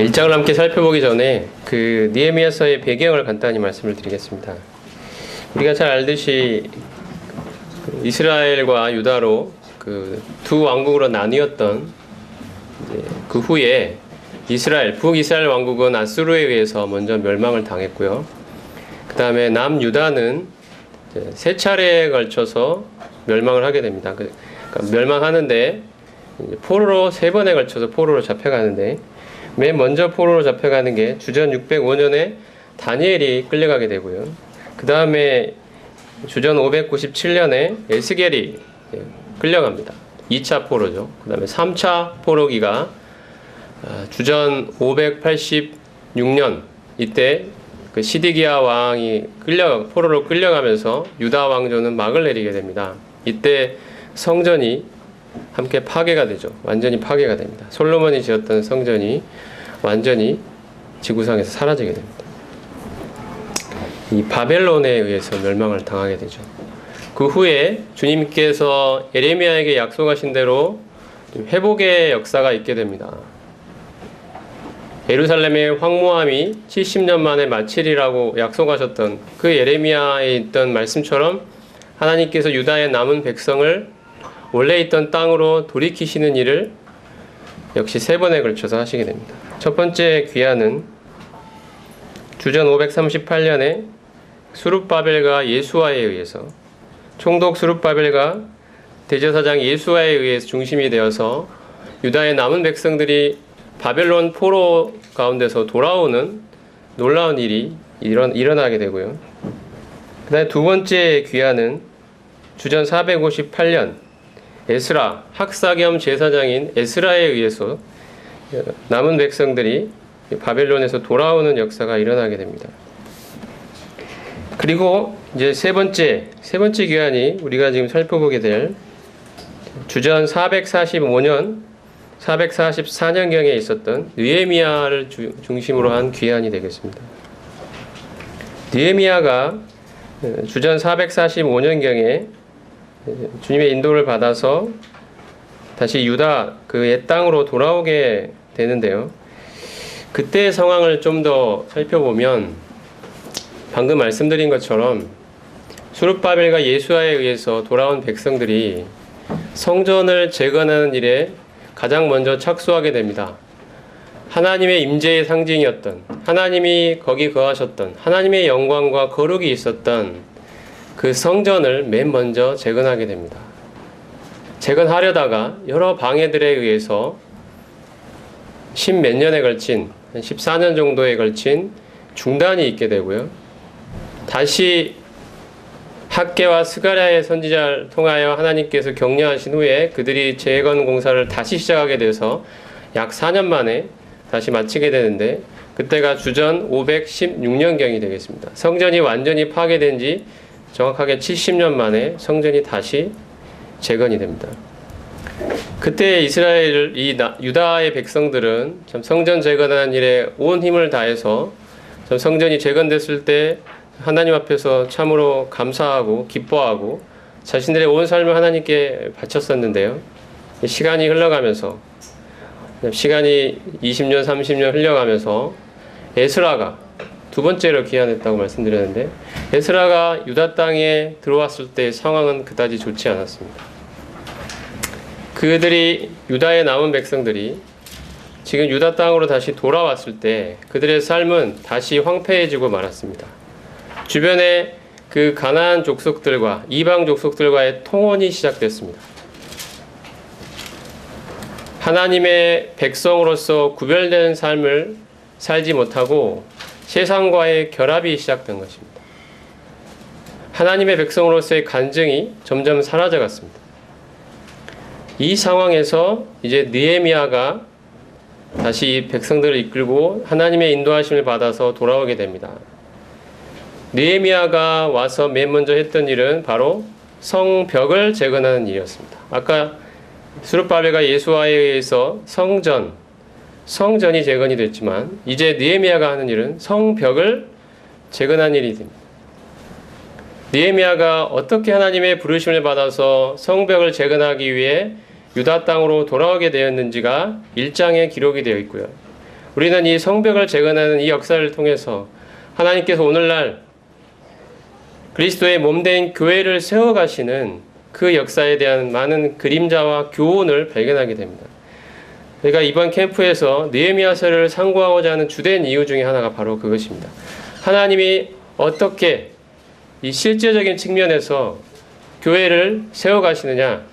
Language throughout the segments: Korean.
이 장을 함께 살펴보기 전에 그 느헤미야서의 배경을 간단히 말씀을 드리겠습니다. 우리가 잘 알듯이 이스라엘과 유다로 그 두 왕국으로 나뉘었던 그 후에 북이스라엘 왕국은 아수르에 의해서 먼저 멸망을 당했고요. 그 다음에 남유다는 세 차례에 걸쳐서 멸망을 하게 됩니다. 그러니까 멸망하는데 포로로 세 번에 걸쳐서 포로로 잡혀가는데 맨 먼저 포로로 잡혀가는 게 주전 605년에 다니엘이 끌려가게 되고요. 그 다음에 주전 597년에 에스겔이 끌려갑니다. 2차 포로죠. 그 다음에 3차 포로기가 주전 586년 이때 그 시디기야 왕이 포로로 끌려가면서 유다 왕조는 막을 내리게 됩니다. 이때 성전이 함께 파괴가 되죠. 완전히 파괴가 됩니다. 솔로몬이 지었던 성전이 완전히 지구상에서 사라지게 됩니다. 이 바벨론에 의해서 멸망을 당하게 되죠. 그 후에 주님께서 예레미야에게 약속하신 대로 회복의 역사가 있게 됩니다. 예루살렘의 황무함이 70년 만에 마치리라고 약속하셨던 그 예레미야에 있던 말씀처럼 하나님께서 유다의 남은 백성을 원래 있던 땅으로 돌이키시는 일을 역시 세 번에 걸쳐서 하시게 됩니다. 첫 번째 귀환은 주전 538년에 수룹바벨과 예수아에 의해서 총독 수룹바벨과 대제사장 예수아에 의해서 중심이 되어서 유다의 남은 백성들이 바벨론 포로 가운데서 돌아오는 놀라운 일이 일어나게 되고요. 그 다음에 두 번째 귀환은 주전 458년 에스라, 학사 겸 제사장인 에스라에 의해서 남은 백성들이 바벨론에서 돌아오는 역사가 일어나게 됩니다. 그리고 이제 세 번째 기한이 우리가 지금 살펴보게 될 주전 445년, 444년경에 있었던 느헤미야를 중심으로 한 귀한이 되겠습니다. 느헤미야가 주전 445년경에 주님의 인도를 받아서 다시 유다 그 옛 땅으로 돌아오게 되는데요. 그때의 상황을 좀 더 살펴보면 방금 말씀드린 것처럼 수룹바벨과 예수아에 의해서 돌아온 백성들이 성전을 재건하는 일에 가장 먼저 착수하게 됩니다. 하나님의 임재의 상징이었던, 하나님이 거기 거하셨던, 하나님의 영광과 거룩이 있었던 그 성전을 맨 먼저 재건하게 됩니다. 재건하려다가 여러 방해들에 의해서 10몇 년에 걸친, 14년 정도에 걸친 중단이 있게 되고요. 다시 학개와 스가랴의 선지자를 통하여 하나님께서 격려하신 후에 그들이 재건 공사를 다시 시작하게 돼서 약 4년 만에 다시 마치게 되는데 그때가 주전 516년경이 되겠습니다. 성전이 완전히 파괴된 지 정확하게 70년 만에 성전이 다시 재건이 됩니다. 그때 유다의 백성들은 참 성전 재건하는 일에 온 힘을 다해서 참 성전이 재건됐을 때 하나님 앞에서 참으로 감사하고 기뻐하고 자신들의 온 삶을 하나님께 바쳤었는데요. 시간이 흘러가면서 20년, 30년 흘러가면서 에스라가 두 번째로 귀환했다고 말씀드렸는데 에스라가 유다 땅에 들어왔을 때 상황은 그다지 좋지 않았습니다. 그들이 유다의 남은 백성들이 지금 유다 땅으로 다시 돌아왔을 때 그들의 삶은 다시 황폐해지고 말았습니다. 주변에 그 가나안 족속들과 이방 족속들과의 통혼이 시작됐습니다. 하나님의 백성으로서 구별된 삶을 살지 못하고 세상과의 결합이 시작된 것입니다. 하나님의 백성으로서의 간증이 점점 사라져갔습니다. 이 상황에서 이제 느헤미야가 다시 백성들을 이끌고 하나님의 인도하심을 받아서 돌아오게 됩니다. 느헤미야가 와서 맨 먼저 했던 일은 바로 성벽을 재건하는 일이었습니다. 아까 수룹바벨과 예수아에 의해서 성전이 재건이 됐지만 이제 느헤미야가 하는 일은 성벽을 재건하는 일이 됩니다. 느헤미야가 어떻게 하나님의 부르심을 받아서 성벽을 재건하기 위해 유다 땅으로 돌아오게 되었는지가 1장에 기록이 되어 있고요. 우리는 이 성벽을 재건하는 이 역사를 통해서 하나님께서 오늘날 그리스도의 몸된 교회를 세워가시는 그 역사에 대한 많은 그림자와 교훈을 발견하게 됩니다. 우리가 이번 캠프에서 느헤미야서를 상고하고자 하는 주된 이유 중에 하나가 바로 그것입니다. 하나님이 어떻게 이 실제적인 측면에서 교회를 세워가시느냐,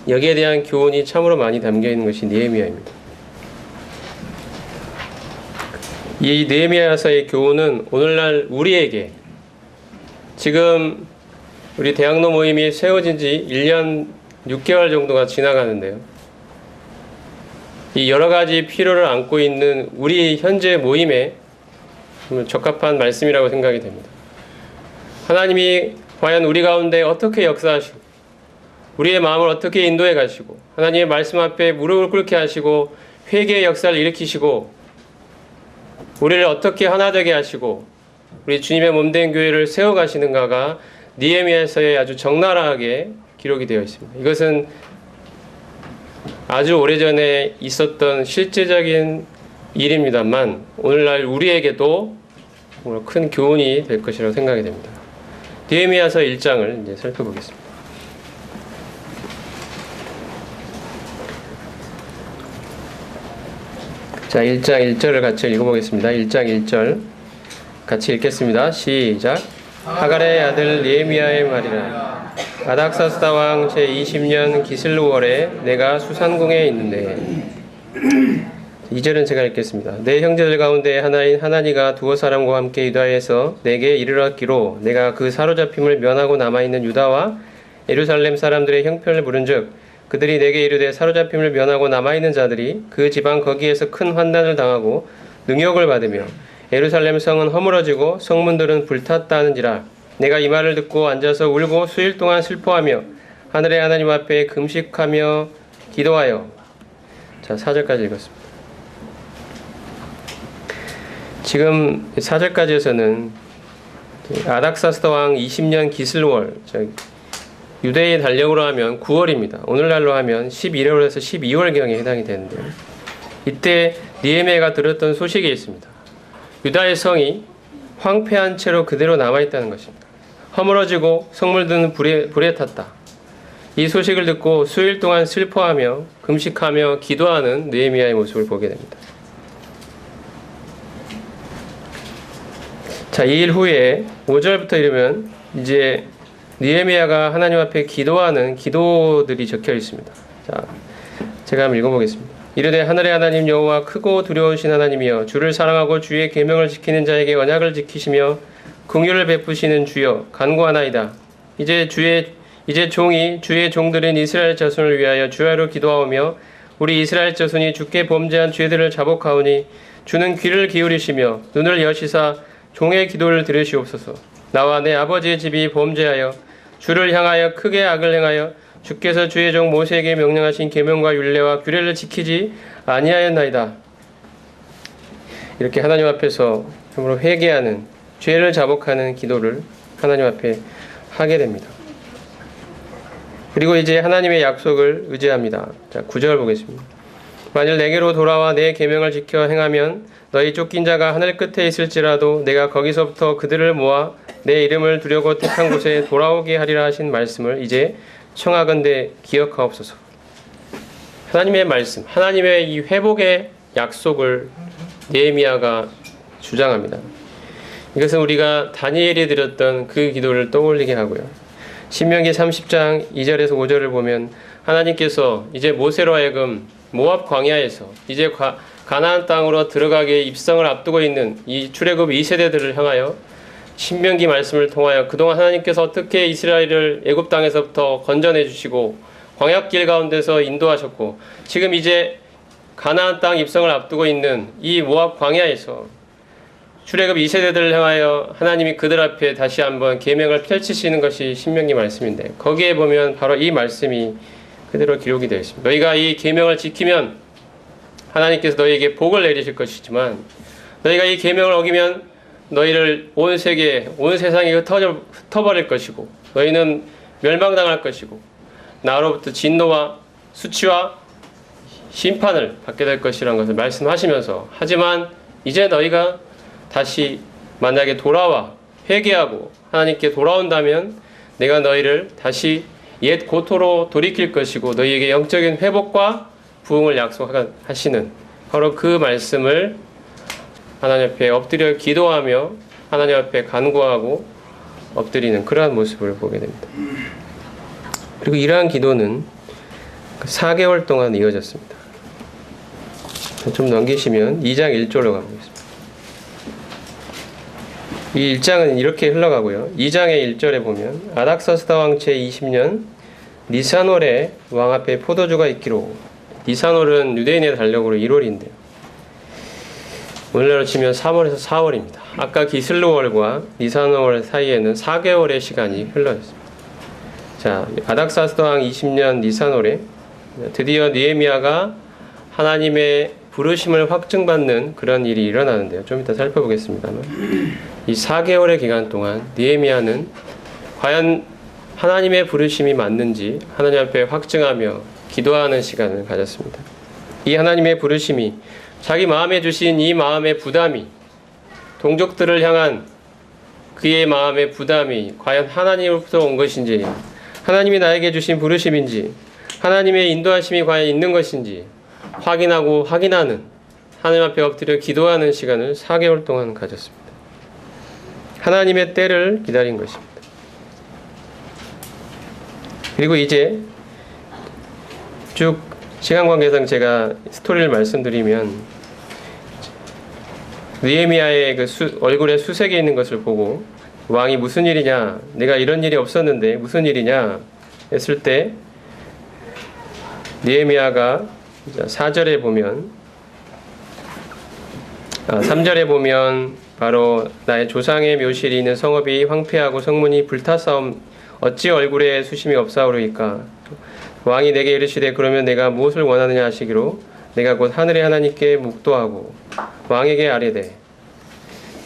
여기에 대한 교훈이 참으로 많이 담겨있는 것이 느헤미야입니다. 이 느헤미야서의 교훈은 오늘날 우리에게 지금 우리 대학로 모임이 세워진 지 1년 6개월 정도가 지나가는데요. 이 여러 가지 필요를 안고 있는 우리 현재 모임에 적합한 말씀이라고 생각이 됩니다. 하나님이 과연 우리 가운데 어떻게 역사하시고 우리의 마음을 어떻게 인도해 가시고 하나님의 말씀 앞에 무릎을 꿇게 하시고 회개의 역사를 일으키시고 우리를 어떻게 하나 되게 하시고 우리 주님의 몸된 교회를 세워가시는가가 느헤미야서에 아주 적나라하게 기록이 되어 있습니다. 이것은 아주 오래전에 있었던 실제적인 일입니다만 오늘날 우리에게도 큰 교훈이 될 것이라고 생각이 됩니다. 느헤미야서 1장을 이제 살펴보겠습니다. 자, 1장 1절을 같이 읽어보겠습니다. 1장 1절 같이 읽겠습니다. 시작. 하갈의 아들 느헤미야의 말이라. 아닥사스다 왕 제20년 기슬루월에 내가 수산궁에 있는데 2절은 제가 읽겠습니다. 내 형제들 가운데 하나인 하나니가 두어 사람과 함께 유다에서 내게 이르렀기로 내가 그 사로잡힘을 면하고 남아있는 유다와 예루살렘 사람들의 형편을 물은즉 그들이 내게 이르되 사로잡힘을 면하고 남아있는 자들이 그 지방 거기에서 큰 환난을 당하고 능욕을 받으며 예루살렘 성은 허물어지고 성문들은 불탔다 하는지라. 내가 이 말을 듣고 앉아서 울고 수일 동안 슬퍼하며 하늘의 하나님 앞에 금식하며 기도하여. 자, 4절까지 읽었습니다. 지금 4절까지에서는 아닥사스다 왕 20년 기슬월, 유대의 달력으로 하면 9월입니다. 오늘날로 하면 11월에서 12월경에 해당이 되는데요. 이때 느헤미야가 들었던 소식이 있습니다. 유다의 성이 황폐한 채로 그대로 남아있다는 것입니다. 허물어지고 성물들은 불에 탔다. 이 소식을 듣고 수일 동안 슬퍼하며 금식하며 기도하는 느헤미야의 모습을 보게 됩니다. 자, 이 일 후에 5절부터 이르면 이제 느헤미야가 하나님 앞에 기도하는 기도들이 적혀 있습니다. 자, 제가 한번 읽어보겠습니다. 이르되 하늘의 하나님 여호와 크고 두려우신 하나님이여 주를 사랑하고 주의 계명을 지키는 자에게 언약을 지키시며 긍휼을 베푸시는 주여 간구하나이다. 이제 종이 주의 종들인 이스라엘 자손을 위하여 주야로 기도하오며 우리 이스라엘 자손이 주께 범죄한 죄들을 자복하오니 주는 귀를 기울이시며 눈을 여시사 종의 기도를 들으시옵소서. 나와 내 아버지의 집이 범죄하여 주를 향하여 크게 악을 행하여 주께서 주의 종 모세에게 명령하신 계명과 율례와 규례를 지키지 아니하였나이다. 이렇게 하나님 앞에서 참으로 회개하는 죄를 자복하는 기도를 하나님 앞에 하게 됩니다. 그리고 이제 하나님의 약속을 의지합니다. 자, 9절 보겠습니다. 만일 내게로 돌아와 내 계명을 지켜 행하면 너희 쫓긴 자가 하늘 끝에 있을지라도 내가 거기서부터 그들을 모아 내 이름을 두려고 택한 곳에 돌아오게 하리라 하신 말씀을 이제 청하건대 기억하옵소서. 하나님의 말씀, 하나님의 이 회복의 약속을 느헤미야가 주장합니다. 이것은 우리가 다니엘이 드렸던 그 기도를 떠올리게 하고요. 신명기 30장 2절에서 5절을 보면 하나님께서 이제 모세로 하여금 모압 광야에서 이제 가나안 땅으로 들어가게 입성을 앞두고 있는 이 출애굽 2세대들을 향하여 신명기 말씀을 통하여 그동안 하나님께서 어떻게 이스라엘을 애굽 땅에서부터 건져내 주시고 광야길 가운데서 인도하셨고 지금 이제 가나안 땅 입성을 앞두고 있는 이 모압 광야에서 출애굽 2세대들을 향하여 하나님이 그들 앞에 다시 한번 계명을 펼치시는 것이 신명기 말씀인데 거기에 보면 바로 이 말씀이 그대로 기록이 되어 있습니다. 너희가 이 계명을 지키면 하나님께서 너희에게 복을 내리실 것이지만 너희가 이 계명을 어기면 너희를 온 세계, 온 세상에 흩어버릴 것이고 너희는 멸망당할 것이고 나로부터 진노와 수치와 심판을 받게 될 것이라는 것을 말씀하시면서, 하지만 이제 너희가 다시 만약에 돌아와 회개하고 하나님께 돌아온다면 내가 너희를 다시 옛 고토로 돌이킬 것이고 너희에게 영적인 회복과 부흥을 약속하시는 바로 그 말씀을 하나님 앞에 엎드려 기도하며 하나님 앞에 간구하고 엎드리는 그러한 모습을 보게 됩니다. 그리고 이러한 기도는 4개월 동안 이어졌습니다. 좀 넘기시면 2장 1절로 가보겠습니다. 이 1장은 이렇게 흘러가고요. 2장의 1절에 보면 아닥사스다 왕 제20년 니산월에 왕 앞에 포도주가 있기로. 니산월은 유대인의 달력으로 1월인데요. 오늘날로 치면 3월에서 4월입니다. 아까 기슬루월과 니산월 사이에는 4개월의 시간이 흘러있습니다. 자, 아닥사스다 왕 20년 니산월에 드디어 느헤미야가 하나님의 부르심을 확증받는 그런 일이 일어나는데요. 좀 이따 살펴보겠습니다만 이 4개월의 기간 동안 느헤미야는 과연 하나님의 부르심이 맞는지 하나님 앞에 확증하며 기도하는 시간을 가졌습니다. 이 하나님의 부르심이 자기 마음에 주신 이 마음의 부담이 동족들을 향한 그의 마음의 부담이 과연 하나님으로부터 온 것인지, 하나님이 나에게 주신 부르심인지, 하나님의 인도하심이 과연 있는 것인지 확인하고 확인하는, 하나님 앞에 엎드려 기도하는 시간을 4개월 동안 가졌습니다. 하나님의 때를 기다린 것입니다. 그리고 이제 쭉 시간 관계상 제가 스토리를 말씀드리면 느헤미야의 그 얼굴에 수색이 있는 것을 보고 왕이 무슨 일이냐, 내가 이런 일이 없었는데 무슨 일이냐 했을 때 느헤미야가 4절에 보면 3절에 보면 바로 나의 조상의 묘실이 있는 성읍이 황폐하고 성문이 불타사옴 어찌 얼굴에 수심이 없사오리까. 왕이 내게 이르시되 그러면 내가 무엇을 원하느냐 하시기로 내가 곧 하늘의 하나님께 묵도하고 왕에게 아뢰되.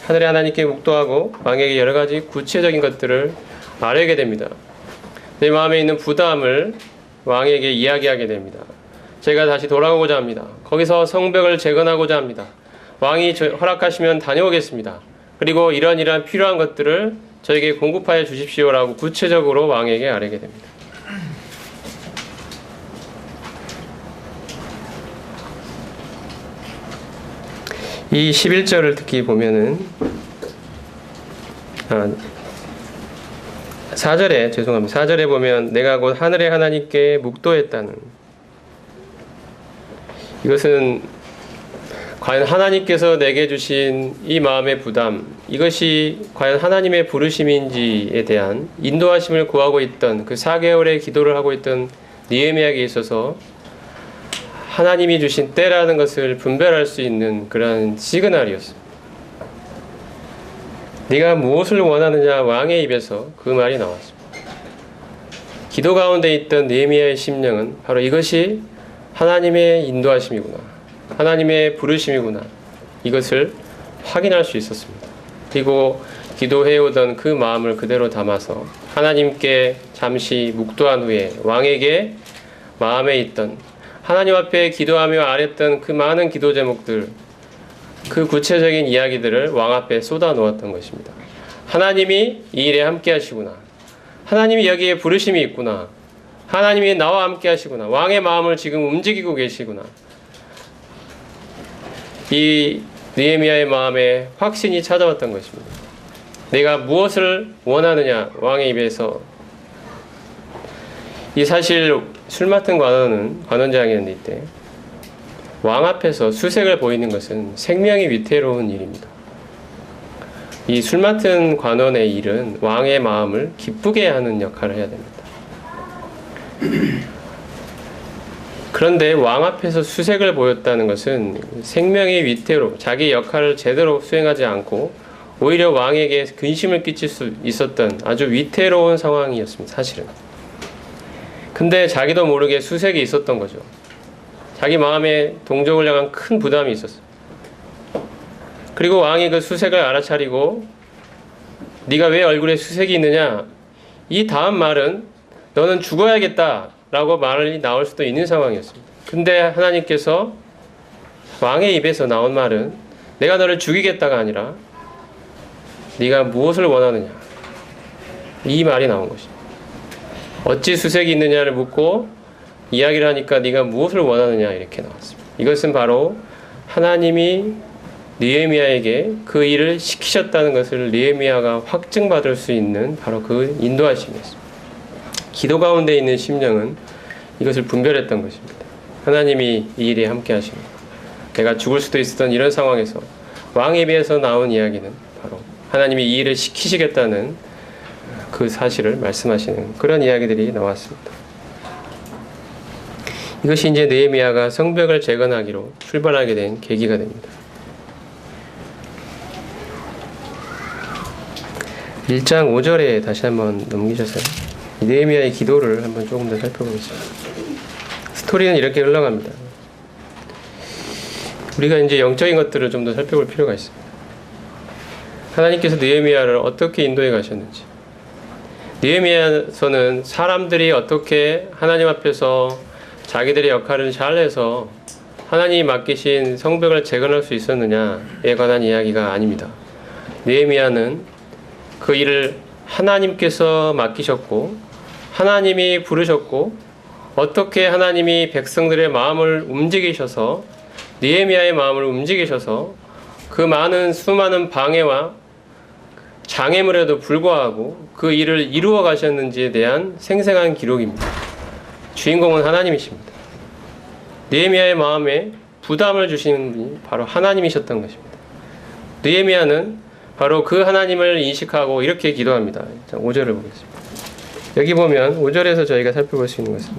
하늘의 하나님께 묵도하고 왕에게 여러 가지 구체적인 것들을 아뢰게 됩니다. 내 마음에 있는 부담을 왕에게 이야기하게 됩니다. 제가 다시 돌아오고자 합니다. 거기서 성벽을 재건하고자 합니다. 왕이 허락하시면 다녀오겠습니다. 그리고 이러한 필요한 것들을 저에게 공급하여 주십시오라고 구체적으로 왕에게 아뢰게 됩니다. 이 11절을 특히 보면은 4절에 보면 내가 곧 하늘의 하나님께 묵도했다는, 이것은 과연 하나님께서 내게 주신 이 마음의 부담, 이것이 과연 하나님의 부르심인지에 대한 인도하심을 구하고 있던 그 4개월의 기도를 하고 있던 느헤미야에게 있어서 하나님이 주신 때라는 것을 분별할 수 있는 그런 시그널이었습니다. 네가 무엇을 원하느냐, 왕의 입에서 그 말이 나왔습니다. 기도 가운데 있던 느헤미야의 심령은 바로 이것이 하나님의 인도하심이구나, 하나님의 부르심이구나, 이것을 확인할 수 있었습니다. 그리고 기도해오던 그 마음을 그대로 담아서 하나님께 잠시 묵도한 후에 왕에게 마음에 있던, 하나님 앞에 기도하며 아랬던 그 많은 기도 제목들, 그 구체적인 이야기들을 왕 앞에 쏟아 놓았던 것입니다. 하나님이 이 일에 함께 하시구나, 하나님이 여기에 부르심이 있구나, 하나님이 나와 함께 하시구나, 왕의 마음을 지금 움직이고 계시구나, 이 느헤미야의 마음에 확신이 찾아왔던 것입니다. 내가 무엇을 원하느냐, 왕의 입에서. 이 사실 술 맡은 관원장이었는데 이때 왕 앞에서 수색을 보이는 것은 생명이 위태로운 일입니다. 이 술 맡은 관원의 일은 왕의 마음을 기쁘게 하는 역할을 해야 됩니다. 그런데 왕 앞에서 수색을 보였다는 것은 생명이 자기 역할을 제대로 수행하지 않고 오히려 왕에게 근심을 끼칠 수 있었던 아주 위태로운 상황이었습니다. 사실은. 근데 자기도 모르게 수색이 있었던 거죠. 자기 마음에 동족을 향한 큰 부담이 있었어요. 그리고 왕이 그 수색을 알아차리고 네가 왜 얼굴에 수색이 있느냐, 이 다음 말은 너는 죽어야겠다 라고 말이 나올 수도 있는 상황이었습니다. 근데 하나님께서 왕의 입에서 나온 말은 내가 너를 죽이겠다가 아니라 네가 무엇을 원하느냐, 이 말이 나온 것입니다. 어찌 수색이 있느냐를 묻고 이야기를 하니까 네가 무엇을 원하느냐, 이렇게 나왔습니다. 이것은 바로 하나님이 느헤미야에게 그 일을 시키셨다는 것을 느헤미야가 확증받을 수 있는 바로 그 인도하심이었습니다. 기도 가운데 있는 심령은 이것을 분별했던 것입니다. 하나님이 이 일에 함께 하시는, 내가 죽을 수도 있었던 이런 상황에서 왕에 비해서 나온 이야기는 바로 하나님이 이 일을 시키시겠다는 그 사실을 말씀하시는 그런 이야기들이 나왔습니다. 이것이 이제 느헤미야가 성벽을 재건하기로 출발하게 된 계기가 됩니다. 1장 5절에 다시 한번 넘기셔서 느헤미야의 기도를 한번 조금 더 살펴보겠습니다. 스토리는 이렇게 흘러갑니다. 우리가 이제 영적인 것들을 좀 더 살펴볼 필요가 있습니다. 하나님께서 느헤미야를 어떻게 인도해 가셨는지, 느헤미야서는 사람들이 어떻게 하나님 앞에서 자기들의 역할을 잘해서 하나님이 맡기신 성벽을 재건할 수 있었느냐에 관한 이야기가 아닙니다. 느헤미야는 그 일을 하나님께서 맡기셨고 하나님이 부르셨고 어떻게 하나님이 백성들의 마음을 움직이셔서 느헤미야의 마음을 움직이셔서 그 많은 수많은 방해와 장애물에도 불구하고 그 일을 이루어 가셨는지에 대한 생생한 기록입니다. 주인공은 하나님이십니다. 느헤미야의 마음에 부담을 주시는 분이 바로 하나님이셨던 것입니다. 느헤미야는 바로 그 하나님을 인식하고 이렇게 기도합니다. 5절을 보겠습니다. 여기 보면 5절에서 저희가 살펴볼 수 있는 것은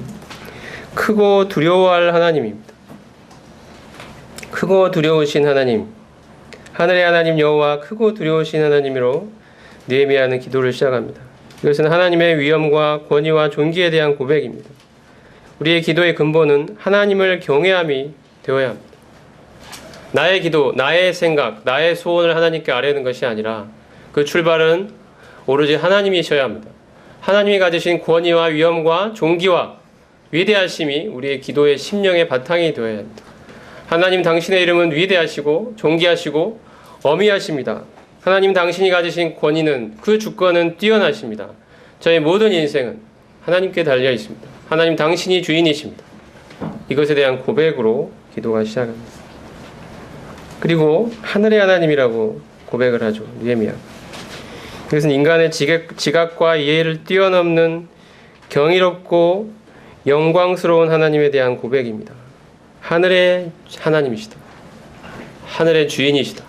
크고 두려워할 하나님입니다. 크고 두려우신 하나님, 하늘의 하나님 여호와 크고 두려우신 하나님으로 느헤미야는 기도를 시작합니다. 이것은 하나님의 위엄과 권위와 존귀에 대한 고백입니다. 우리의 기도의 근본은 하나님을 경외함이 되어야 합니다. 나의 기도, 나의 생각, 나의 소원을 하나님께 아뢰는 것이 아니라 그 출발은 오로지 하나님이셔야 합니다. 하나님이 가지신 권위와 위엄과 존귀와 위대하심이 우리의 기도의 심령의 바탕이 되어야 합니다. 하나님 당신의 이름은 위대하시고 존귀하시고 어미하십니다. 하나님 당신이 가지신 권위는, 그 주권은 뛰어나십니다. 저의 모든 인생은 하나님께 달려 있습니다. 하나님 당신이 주인이십니다. 이것에 대한 고백으로 기도가 시작합니다. 그리고 하늘의 하나님이라고 고백을 하죠. 느헤미야. 이것은 인간의 지각과 이해를 뛰어넘는 경이롭고 영광스러운 하나님에 대한 고백입니다. 하늘의 하나님이시다. 하늘의 주인이시다.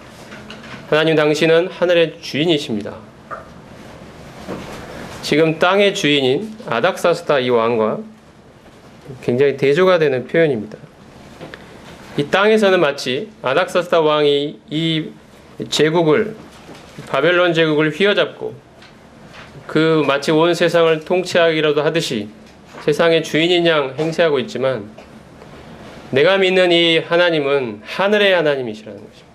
하나님 당신은 하늘의 주인이십니다. 지금 땅의 주인인 아닥사스다 이 왕과 굉장히 대조가 되는 표현입니다. 이 땅에서는 마치 아닥사스다 왕이 이 제국을, 바벨론 제국을 휘어잡고 그 마치 온 세상을 통치하기라도 하듯이 세상의 주인인 양 행세하고 있지만, 내가 믿는 이 하나님은 하늘의 하나님이시라는 것입니다.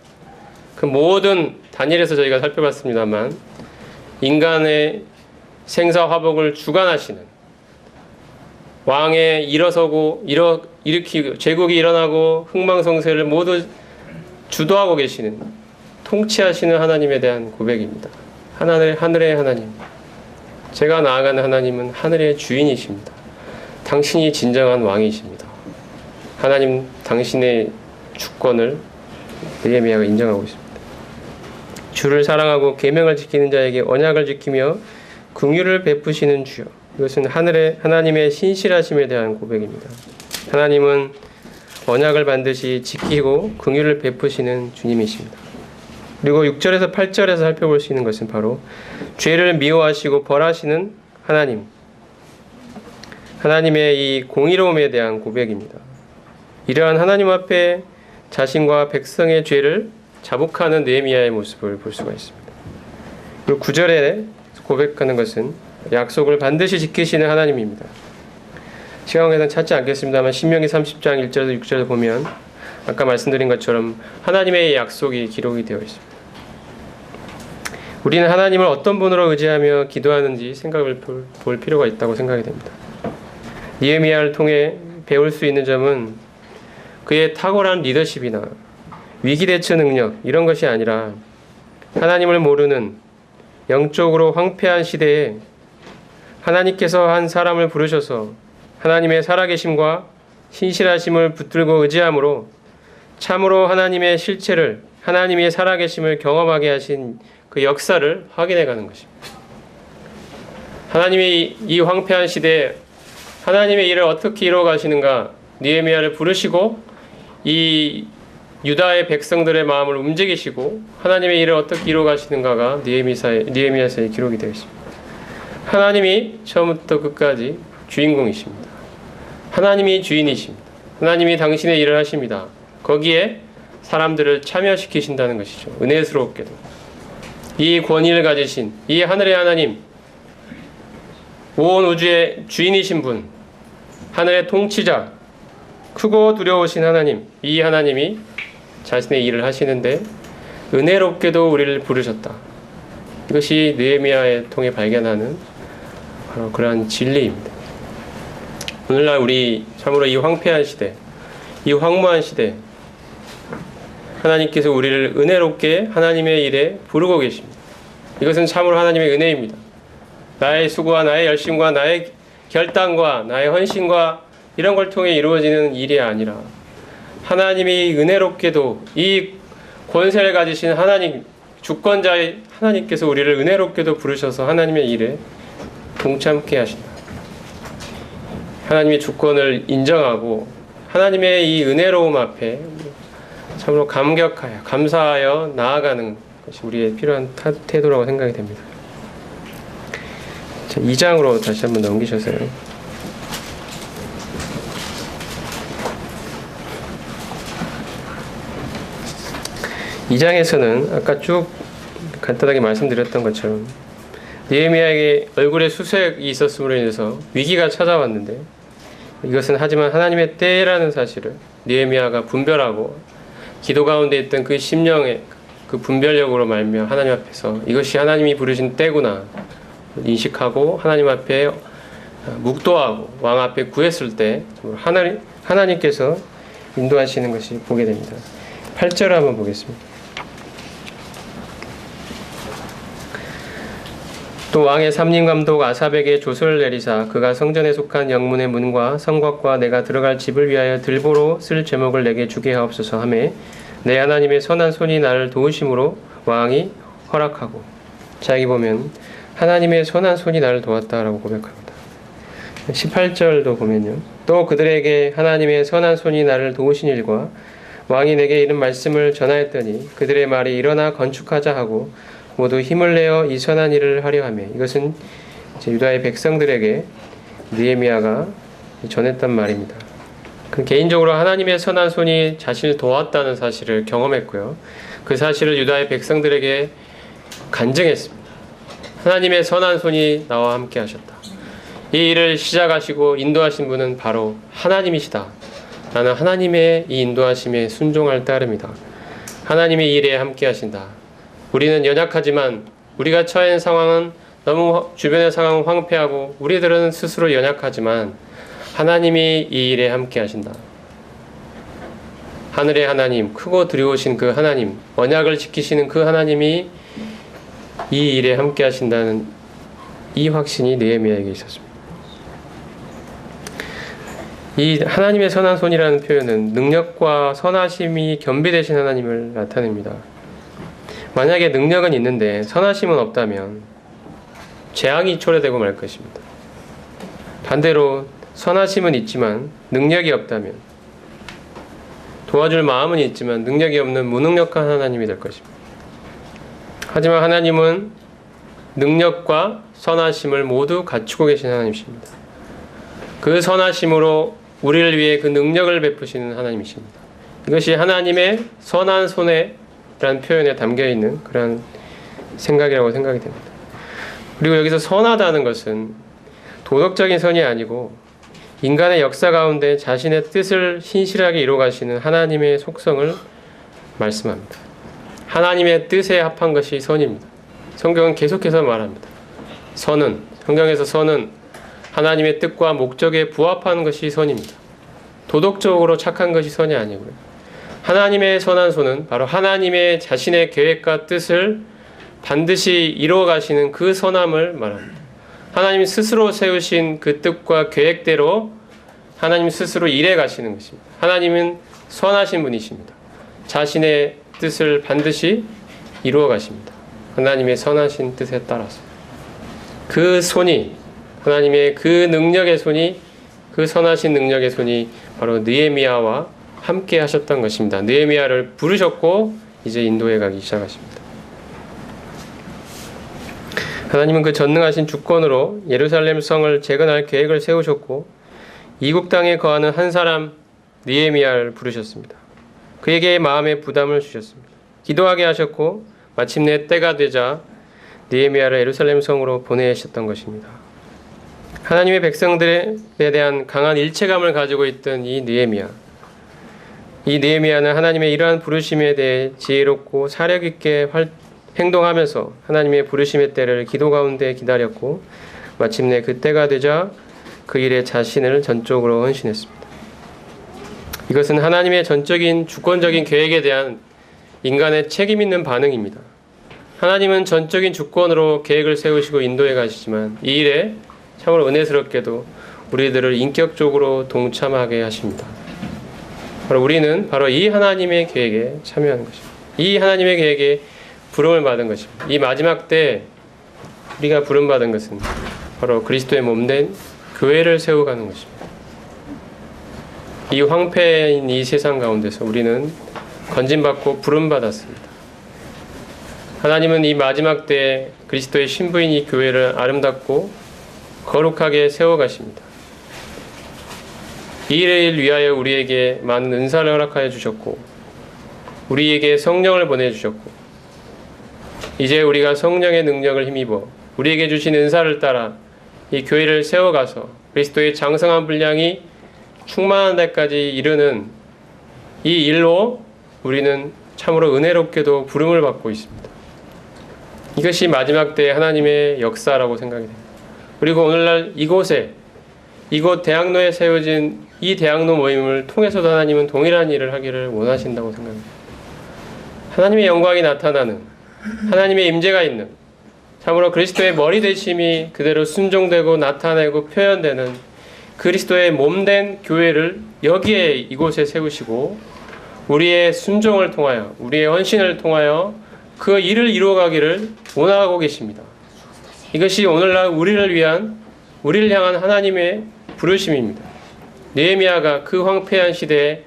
그 모든 다니엘에서 저희가 살펴봤습니다만 인간의 생사화복을 주관하시는, 왕의 일어서고 일으키고 제국이 일어나고 흥망성쇠를 모두 주도하고 계시는, 통치하시는 하나님에 대한 고백입니다. 하늘의 하나님, 제가 나아가는 하나님은 하늘의 주인이십니다. 당신이 진정한 왕이십니다. 하나님 당신의 주권을 느헤미야가 인정하고 있습니다. 주를 사랑하고 계명을 지키는 자에게 언약을 지키며 긍휼을 베푸시는 주여. 이것은 하나님의 신실하심에 대한 고백입니다. 하나님은 언약을 반드시 지키고 긍휼을 베푸시는 주님이십니다. 그리고 6절에서 8절에서 살펴볼 수 있는 것은 바로 죄를 미워하시고 벌하시는 하나님, 하나님의 이 공의로움에 대한 고백입니다. 이러한 하나님 앞에 자신과 백성의 죄를 자복하는 느헤미야의 모습을 볼 수가 있습니다. 그리고 9절에 고백하는 것은 약속을 반드시 지키시는 하나님입니다. 시간에서는 찾지 않겠습니다만 신명기 30장 1절에서 6절을 보면 아까 말씀드린 것처럼 하나님의 약속이 기록이 되어 있습니다. 우리는 하나님을 어떤 분으로 의지하며 기도하는지 생각을 볼 필요가 있다고 생각이 됩니다. 느헤미야를 통해 배울 수 있는 점은 그의 탁월한 리더십이나 위기 대처 능력 이런 것이 아니라 하나님을 모르는 영적으로 황폐한 시대에 하나님께서 한 사람을 부르셔서 하나님의 살아계심과 신실하심을 붙들고 의지함으로 참으로 하나님의 실체를, 하나님의 살아계심을 경험하게 하신 그 역사를 확인해 가는 것입니다. 하나님의 이 황폐한 시대에 하나님의 일을 어떻게 이루어 가시는가, 느헤미야를 부르시고 이 유다의 백성들의 마음을 움직이시고 하나님의 일을 어떻게 이루어 가시는가가 느헤미야서에 기록이 되어 있습니다. 하나님이 처음부터 끝까지 주인공이십니다. 하나님이 주인이십니다. 하나님이 당신의 일을 하십니다. 거기에 사람들을 참여시키신다는 것이죠. 은혜스럽게도. 이 권위를 가지신 이 하늘의 하나님, 온 우주의 주인이신 분, 하늘의 통치자, 크고 두려우신 하나님, 이 하나님이 자신의 일을 하시는데 은혜롭게도 우리를 부르셨다. 이것이 느헤미야에 통해 발견하는 바로 그러한 진리입니다. 오늘날 우리 참으로 이 황폐한 시대, 이 황무한 시대, 하나님께서 우리를 은혜롭게 하나님의 일에 부르고 계십니다. 이것은 참으로 하나님의 은혜입니다. 나의 수고와 나의 열심과 나의 결단과 나의 헌신과 이런 걸 통해 이루어지는 일이 아니라 하나님이 은혜롭게도 이 권세를 가지신 하나님, 주권자의 하나님께서 우리를 은혜롭게도 부르셔서 하나님의 일에 동참케 하신다. 하나님의 주권을 인정하고 하나님의 이 은혜로움 앞에 참으로 감격하여 감사하여 나아가는 것이 우리의 필요한 태도라고 생각이 됩니다. 자, 2장으로 다시 한번 넘기셔서요. 2장에서는 아까 쭉 간단하게 말씀드렸던 것처럼 느헤미야에게 얼굴에 수색이 있었음으로 인해서 위기가 찾아왔는데, 이것은 하지만 하나님의 때라는 사실을 느헤미야가 분별하고 기도 가운데 있던 그 심령의 그 분별력으로 말미암아 하나님 앞에서 이것이 하나님이 부르신 때구나 인식하고 하나님 앞에 묵도하고 왕 앞에 구했을 때 하나님께서 인도하시는 것이 보게 됩니다. 8절 한번 보겠습니다. 또 왕의 삼림감독 아삽에게 조서를 내리사 그가 성전에 속한 영문의 문과 성곽과 내가 들어갈 집을 위하여 들보로 쓸 제목을 내게 주게 하옵소서 하매 내 하나님의 선한 손이 나를 도우심으로 왕이 허락하고. 자, 여기 보면 하나님의 선한 손이 나를 도왔다라고 고백합니다. 18절도 보면요, 또 그들에게 하나님의 선한 손이 나를 도우신 일과 왕이 내게 이런 말씀을 전하였더니 그들의 말이 일어나 건축하자 하고 모두 힘을 내어 이 선한 일을 하려 하며. 이것은 이제 유다의 백성들에게 느헤미야가 전했단 말입니다. 그 개인적으로 하나님의 선한 손이 자신을 도왔다는 사실을 경험했고요. 그 사실을 유다의 백성들에게 간증했습니다. 하나님의 선한 손이 나와 함께 하셨다. 이 일을 시작하시고 인도하신 분은 바로 하나님이시다. 나는 하나님의 이 인도하심에 순종할 따름이다. 하나님의 일에 함께 하신다. 우리는 연약하지만 우리가 처해 있는 상황은 너무 주변의 상황은 황폐하고 우리들은 스스로 연약하지만 하나님이 이 일에 함께 하신다. 하늘의 하나님, 크고 두려우신 그 하나님, 언약을 지키시는 그 하나님이 이 일에 함께 하신다는 이 확신이 느헤미야에게 있었습니다. 이 하나님의 선한 손이라는 표현은 능력과 선하심이 겸비되신 하나님을 나타냅니다. 만약에 능력은 있는데 선하심은 없다면 재앙이 초래되고 말 것입니다. 반대로 선하심은 있지만 능력이 없다면, 도와줄 마음은 있지만 능력이 없는 무능력한 하나님이 될 것입니다. 하지만 하나님은 능력과 선하심을 모두 갖추고 계신 하나님이십니다. 그 선하심으로 우리를 위해 그 능력을 베푸시는 하나님이십니다. 이것이 하나님의 선한 손에 라는 표현에 담겨있는 그런 생각이라고 생각이 됩니다. 그리고 여기서 선하다는 것은 도덕적인 선이 아니고 인간의 역사 가운데 자신의 뜻을 신실하게 이루어가시는 하나님의 속성을 말씀합니다. 하나님의 뜻에 합한 것이 선입니다. 성경은 계속해서 말합니다. 성경에서 선은 하나님의 뜻과 목적에 부합하는 것이 선입니다. 도덕적으로 착한 것이 선이 아니고요. 하나님의 선한 손은 바로 하나님의 자신의 계획과 뜻을 반드시 이루어 가시는 그 선함을 말합니다. 하나님 스스로 세우신 그 뜻과 계획대로 하나님 스스로 일해 가시는 것입니다. 하나님은 선하신 분이십니다. 자신의 뜻을 반드시 이루어 가십니다. 하나님의 선하신 뜻에 따라서. 그 손이, 하나님의 그 능력의 손이, 그 선하신 능력의 손이 바로 느헤미야와 함께 하셨던 것입니다. 느헤미야를 부르셨고 이제 인도에 가기 시작하십니다. 하나님은 그 전능하신 주권으로 예루살렘 성을 재건할 계획을 세우셨고 이국 땅에 거하는 한 사람 느헤미야를 부르셨습니다. 그에게 마음의 부담을 주셨습니다. 기도하게 하셨고 마침내 때가 되자 느헤미야를 예루살렘 성으로 보내셨던 것입니다. 하나님의 백성들에 대한 강한 일체감을 가지고 있던 이 느헤미야는 하나님의 이러한 부르심에 대해 지혜롭고 사력 있게 행동하면서 하나님의 부르심의 때를 기도 가운데 기다렸고 마침내 그 때가 되자 그 일에 자신을 전적으로 헌신했습니다. 이것은 하나님의 전적인 주권적인 계획에 대한 인간의 책임 있는 반응입니다. 하나님은 전적인 주권으로 계획을 세우시고 인도해 가시지만 이 일에 참으로 은혜스럽게도 우리들을 인격적으로 동참하게 하십니다. 바로 우리는 바로 이 하나님의 계획에 참여하는 것입니다. 이 하나님의 계획에 부름을 받은 것입니다. 이 마지막 때 우리가 부름받은 것은 바로 그리스도의 몸된 교회를 세워가는 것입니다. 이 황폐인 이 세상 가운데서 우리는 건진받고 부름받았습니다. 하나님은 이 마지막 때에 그리스도의 신부인 이 교회를 아름답고 거룩하게 세워가십니다. 이 일을 위하여 우리에게 많은 은사를 허락하여 주셨고 우리에게 성령을 보내주셨고 이제 우리가 성령의 능력을 힘입어 우리에게 주신 은사를 따라 이 교회를 세워가서 그리스도의 장성한 분량이 충만한 데까지 이르는 이 일로 우리는 참으로 은혜롭게도 부름을 받고 있습니다. 이것이 마지막 때의 하나님의 역사라고 생각이 됩니다. 그리고 오늘날 이곳 대학로에 세워진 이 대학로 모임을 통해서도 하나님은 동일한 일을 하기를 원하신다고 생각합니다. 하나님의 영광이 나타나는, 하나님의 임재가 있는, 참으로 그리스도의 머리 되심이 그대로 순종되고 나타내고 표현되는 그리스도의 몸된 교회를 여기에 이곳에 세우시고 우리의 순종을 통하여 우리의 헌신을 통하여 그 일을 이루어가기를 원하고 계십니다. 이것이 오늘날 우리를 향한 하나님의 부르심입니다. 느헤미야가 그 황폐한 시대에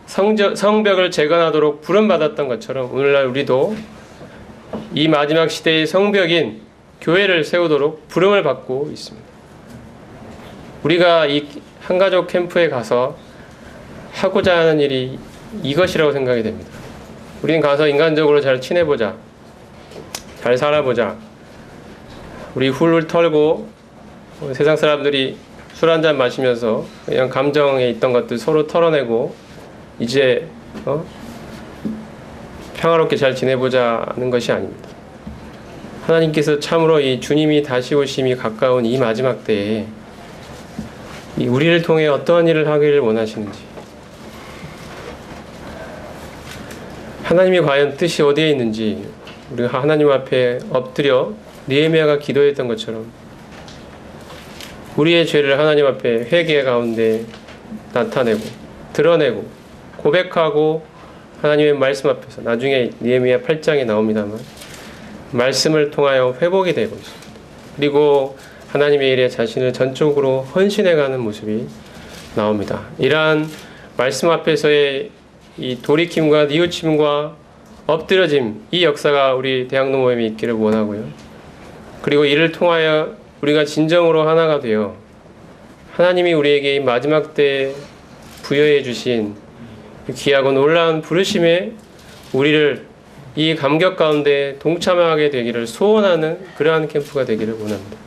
성벽을 재건하도록 부름받았던 것처럼 오늘날 우리도 이 마지막 시대의 성벽인 교회를 세우도록 부름을 받고 있습니다. 우리가 이 한가족 캠프에 가서 하고자 하는 일이 이것이라고 생각이 됩니다. 우리는 가서 인간적으로 잘 친해보자, 잘 살아보자, 우리 훌훌 털고 세상 사람들이 술 한잔 마시면서 그냥 감정에 있던 것들 서로 털어내고 이제 평화롭게 잘 지내보자는 것이 아닙니다. 하나님께서 참으로 이 주님이 다시 오심이 가까운 이 마지막 때에 우리를 통해 어떠한 일을 하기를 원하시는지, 하나님이 과연 뜻이 어디에 있는지 우리가 하나님 앞에 엎드려 느헤미야가 기도했던 것처럼 우리의 죄를 하나님 앞에 회개 가운데 나타내고 드러내고 고백하고 하나님의 말씀 앞에서, 나중에 느헤미야 8장에 나옵니다만 말씀을 통하여 회복이 되고 있습니다. 그리고 하나님의 일에 자신을 전적으로 헌신해가는 모습이 나옵니다. 이러한 말씀 앞에서의 이 돌이킴과 뉘우침과 엎드려짐, 이 역사가 우리 대학로 모임에 있기를 원하고요. 그리고 이를 통하여 우리가 진정으로 하나가 되어 하나님이 우리에게 이 마지막 때 부여해 주신 귀하고 놀라운 부르심에 우리를 이 감격 가운데 동참하게 되기를 소원하는 그러한 캠프가 되기를 원합니다.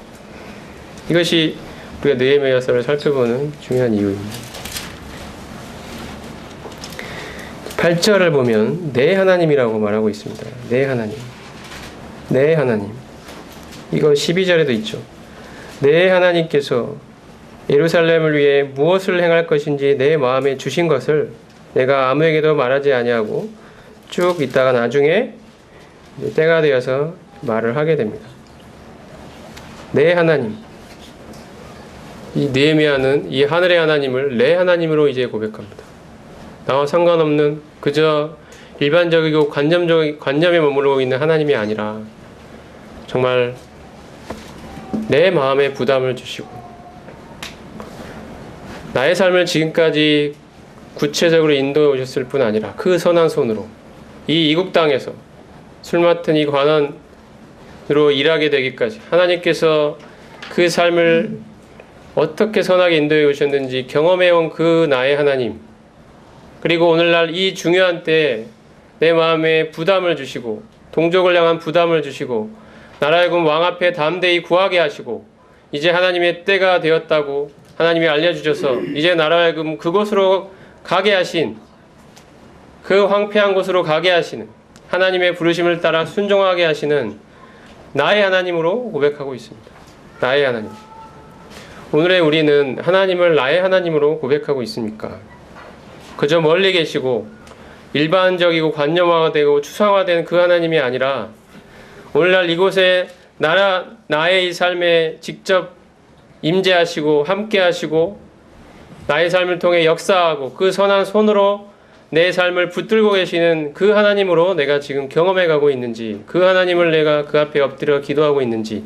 이것이 우리가 느헤미야서를 살펴보는 중요한 이유입니다. 8절을 보면 내 하나님이라고 말하고 있습니다. 내 하나님, 내 하나님. 이거 12절에도 있죠. 내 하나님께서 예루살렘을 위해 무엇을 행할 것인지 내 마음에 주신 것을 내가 아무에게도 말하지 아니하고 쭉 있다가 나중에 때가 되어서 말을 하게 됩니다. 내 하나님, 이 느헤미야는 이 하늘의 하나님을 내 하나님으로 이제 고백합니다. 나와 상관없는 그저 일반적이고 관념에 머무르고 있는 하나님이 아니라 정말 내 마음에 부담을 주시고 나의 삶을 지금까지 구체적으로 인도해 오셨을 뿐 아니라 그 선한 손으로 이 이국 땅에서 술 맡은 이 관원으로 일하게 되기까지 하나님께서 그 삶을 어떻게 선하게 인도해 오셨는지 경험해온 그 나의 하나님, 그리고 오늘날 이 중요한 때에 내 마음에 부담을 주시고 동족을 향한 부담을 주시고 나라의 왕 앞에 담대히 구하게 하시고 이제 하나님의 때가 되었다고 하나님이 알려주셔서 이제 나라의 그곳으로 가게 하신, 그 황폐한 곳으로 가게 하시는 하나님의 부르심을 따라 순종하게 하시는 나의 하나님으로 고백하고 있습니다. 나의 하나님. 오늘의 우리는 하나님을 나의 하나님으로 고백하고 있습니까? 그저 멀리 계시고 일반적이고 관념화되고 추상화된 그 하나님이 아니라 오늘날 이곳에 나의 이 삶에 직접 임재하시고 함께 하시고 나의 삶을 통해 역사하고 그 선한 손으로 내 삶을 붙들고 계시는 그 하나님으로 내가 지금 경험해 가고 있는지, 그 하나님을 내가 그 앞에 엎드려 기도하고 있는지,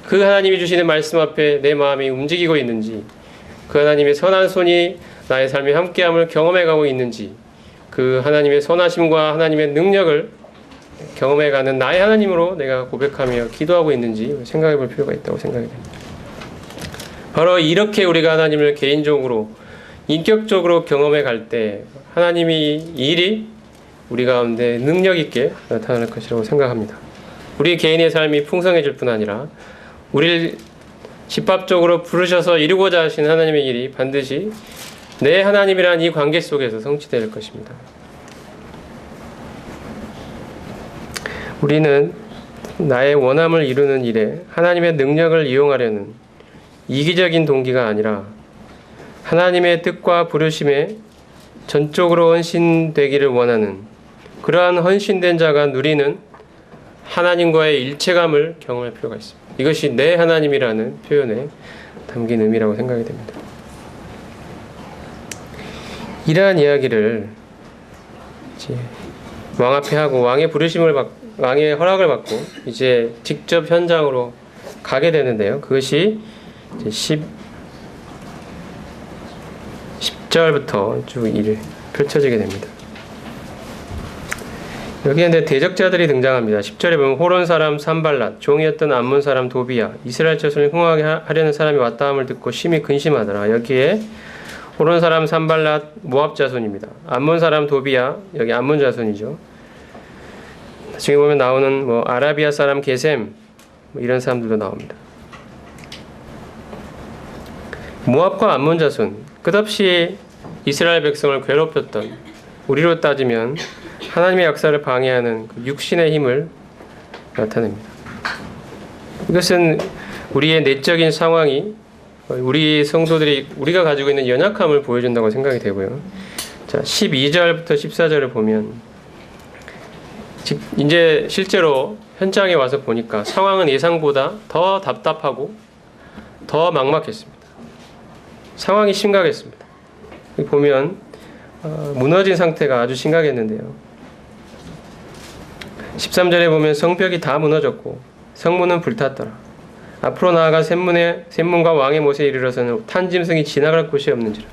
그 하나님이 주시는 말씀 앞에 내 마음이 움직이고 있는지, 그 하나님의 선한 손이 나의 삶에 함께함을 경험해 가고 있는지, 그 하나님의 선하심과 하나님의 능력을 경험해가는 나의 하나님으로 내가 고백하며 기도하고 있는지 생각해 볼 필요가 있다고 생각이 됩니다. 바로 이렇게 우리가 하나님을 개인적으로 인격적으로 경험해 갈 때 하나님이 일이 우리 가운데 능력 있게 나타날 것이라고 생각합니다. 우리 개인의 삶이 풍성해질 뿐 아니라 우리를 집합적으로 부르셔서 이루고자 하신 하나님의 일이 반드시 내 하나님이란 이 관계 속에서 성취될 것입니다. 우리는 나의 원함을 이루는 일에 하나님의 능력을 이용하려는 이기적인 동기가 아니라 하나님의 뜻과 부르심에 전적으로 헌신되기를 원하는 그러한 헌신된 자가 누리는 하나님과의 일체감을 경험할 필요가 있습니다. 이것이 내 하나님이라는 표현에 담긴 의미라고 생각이 됩니다. 이러한 이야기를 이제 왕 앞에 하고 왕의 허락을 받고 이제 직접 현장으로 가게 되는데요. 그것이 이제 10절부터 쭉 펼쳐지게 됩니다. 여기에 이제 대적자들이 등장합니다. 10절에 보면 호론 사람 산발랏, 종이었던 암몬 사람 도비야, 이스라엘 자손을 흥하게 하려는 사람이 왔다함을 듣고 심히 근심하더라. 여기에 호론 사람 산발랏 모압 자손입니다. 암몬 사람 도비야, 여기 암몬 자손이죠. 나중에 보면 나오는 아라비아 사람 게셈 이런 사람들도 나옵니다. 모압과 암몬 자손, 끝없이 이스라엘 백성을 괴롭혔던, 우리로 따지면 하나님의 역사를 방해하는 그 육신의 힘을 나타냅니다. 이것은 우리의 내적인 상황이 우리 성도들이 우리가 가지고 있는 연약함을 보여준다고 생각이 되고요. 자, 12절부터 14절을 보면 이제 실제로 현장에 와서 보니까 상황은 예상보다 더 답답하고 더 막막했습니다. 상황이 심각했습니다. 여기 보면 무너진 상태가 아주 심각했는데요. 13절에 보면 성벽이 다 무너졌고 성문은 불탔더라. 앞으로 나아가 샘문과 왕의 못에 이르러서는 탄 짐승이 지나갈 곳이 없는지라.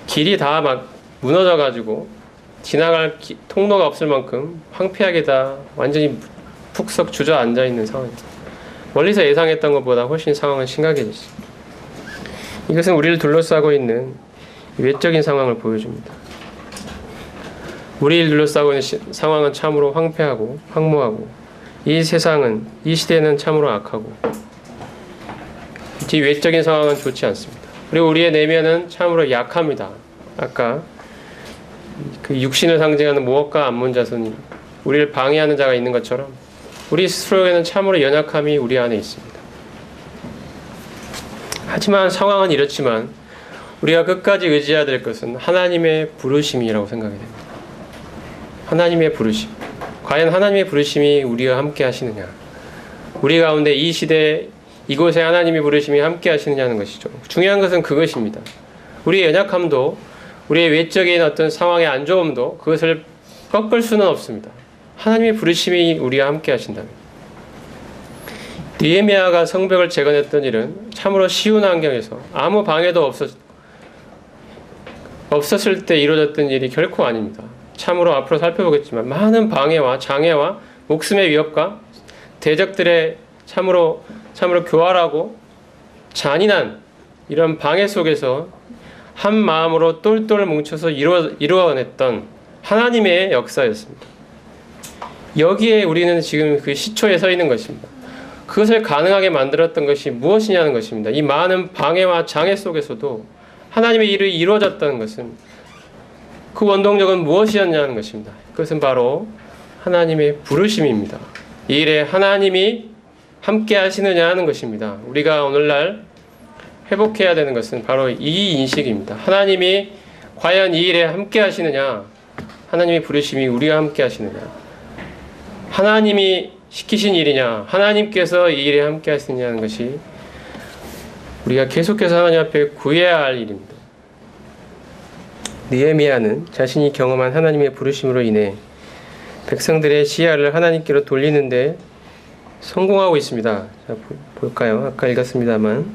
길이 다 막 무너져가지고 지나갈 통로가 없을 만큼 황폐하게 다 완전히 푹석 주저앉아 있는 상황입니다. 멀리서 예상했던 것보다 훨씬 상황은 심각해졌습니다. 이것은 우리를 둘러싸고 있는 외적인 상황을 보여줍니다. 우리를 둘러싸고 있는 상황은 참으로 황폐하고 황무하고 이 세상은, 이 시대는 참으로 악하고 이 외적인 상황은 좋지 않습니다. 그리고 우리의 내면은 참으로 약합니다. 아까 그 육신을 상징하는 모압과 암몬 자손이 우리를 방해하는 자가 있는 것처럼 우리 스스로에는 참으로 연약함이 우리 안에 있습니다. 하지만 상황은 이렇지만 우리가 끝까지 의지해야 될 것은 하나님의 부르심이라고 생각이 됩니다. 하나님의 부르심. 과연 하나님의 부르심이 우리와 함께 하시느냐? 우리 가운데 이 시대 이곳에 하나님의 부르심이 함께 하시느냐는 것이죠. 중요한 것은 그것입니다. 우리의 연약함도 우리의 외적인 어떤 상황의 안 좋음도 그것을 꺾을 수는 없습니다. 하나님의 부르심이 우리와 함께 하신다면. 느헤미야가 성벽을 재건했던 일은 참으로 쉬운 환경에서 아무 방해도 없었을 때 이루어졌던 일이 결코 아닙니다. 참으로 앞으로 살펴보겠지만 많은 방해와 장애와 목숨의 위협과 대적들의 참으로 교활하고 잔인한 이런 방해 속에서 한 마음으로 똘똘 뭉쳐서 이루어냈던 하나님의 역사였습니다. 여기에 우리는 지금 그 시초에 서 있는 것입니다. 그것을 가능하게 만들었던 것이 무엇이냐는 것입니다. 이 많은 방해와 장애 속에서도 하나님의 일이 이루어졌다는 것은 그 원동력은 무엇이었냐는 것입니다. 그것은 바로 하나님의 부르심입니다. 이 일에 하나님이 함께 하시느냐 하는 것입니다. 우리가 오늘날 회복해야 되는 것은 바로 이 인식입니다. 하나님이 과연 이 일에 함께 하시느냐, 하나님의 부르심이 우리와 함께 하시느냐, 하나님이 시키신 일이냐, 하나님께서 이 일에 함께 하시느냐는 것이 우리가 계속해서 하나님 앞에 구해야 할 일입니다. 느헤미야는 자신이 경험한 하나님의 부르심으로 인해 백성들의 시야를 하나님께로 돌리는데 성공하고 있습니다. 자, 볼까요? 아까 읽었습니다만